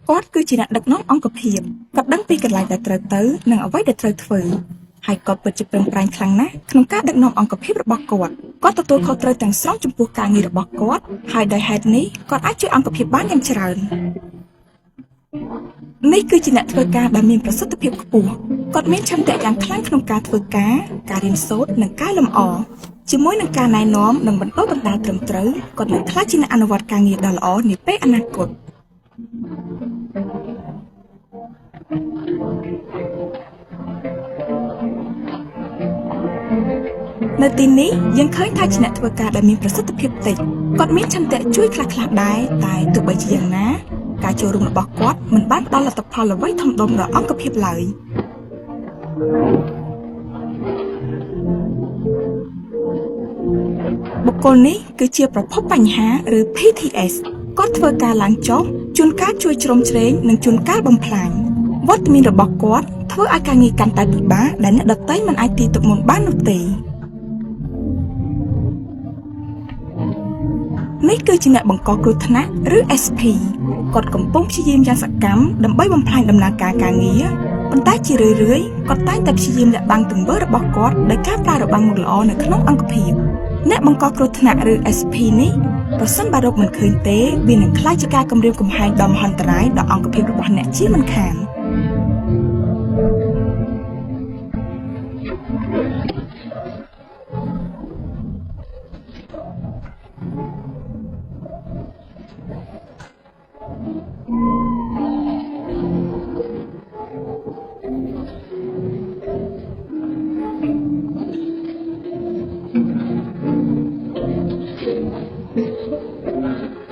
គាត់គឺជាអ្នកដឹកនាំអង្គភាពគាត់ដឹងពីកន្លែងដែលត្រូវទៅនិងអ្វីដែលត្រូវធ្វើហើយគាត់ពិតជាប្រឹងប្រែងខ្លាំងណាស់ក្នុងការដឹកនាំអង្គភាពរបស់គាត់ទទួលខុសត្រូវទាំងស្រុងចំពោះការងាររបស់គាត់ហើយដោយហេតុនេះគាត់អាចជួយអង្គភាពបានយ៉ាងច្រើននេះគឺជាអ្នកធ្វើការដែលមានប្រសិទ្ធភាពខ្ពស់គាត់មានឆន្ទៈយ៉ាងខ្លាំងក្នុងការធ្វើការរៀនសូត្រនិងកែលម្អជាមួយនឹងការណែនាំនិងបណ្ដុះបណ្ដាលត្រឹមត្រូវគាត់នឹងក្លាយជាអ្នកអនុវត្តការងារដ៏ល្អនាពេលអនាគតនៅទីនេះយើងឃើញថាជាអ្នកធ្វើការដែលមានប្រសិទ្ធភាពតិចគាត់មានឆន្ទៈជួយខ្លះៗដែរតែទោះបីជាយ៉ាងណាការចូលរួមរបស់គាត់មិនបានផ្ដល់លទ្ធផលអ្វីធំដុំដល់អង្គភាពឡើយបុគ្គលនេះគឺជាប្រភពបញ្ហាឬ PTS គាត់ធ្វើការឡើងចុះជួនកាលជួយជ្រោមជ្រែងនិងជួនកាលបំផ្លាញវត្តមានរបស់គាត់ធ្វើឲ្យការងារកាន់តែពិបាកដែលអ្នកដទៃមិនអាចទីទុកមុនបាននោះទេនេះគឺជាអ្នកបង្កគ្រោះថ្នាក់ឬ SP គាត់កំពុងព្យាយាមយ៉ាងសកម្មដើម្បីបំផ្លាញដំណើរការការងារប៉ុន្តែជារឿយៗគាត់តែងតែព្យាយាមលាក់បាំងទង្វើរបស់គាត់ដោយការប្រើរបាំងមុខល្អនៅក្នុងអង្គភាពអ្នកបង្កគ្រោះថ្នាក់ឬ SP នេះប្រសិនបើរកមិនឃើញទេវានឹងក្លាយជាការគំរាមកំហែងដ៏មហន្តរាយដល់អង្គភាពរបស់អ្នកជាមិនខាន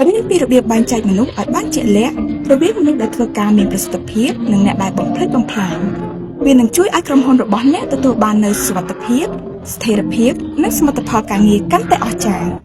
រៀនពីរបៀបបែងចែកមនុស្សឲ្យបានជាក់លាក់រវាងមនុស្សដែលធ្វើការមានប្រសិទ្ធភាពនិងអ្នកដែលបំផ្លិចបំផ្លាញវានឹងជួយឲ្យក្រុមហ៊ុនរបស់អ្នកទទួលបាននូវសុវត្ថិភាពស្ថិរភាពនិងសមិទ្ធផលការងារកាន់តែអស្ចារ្យ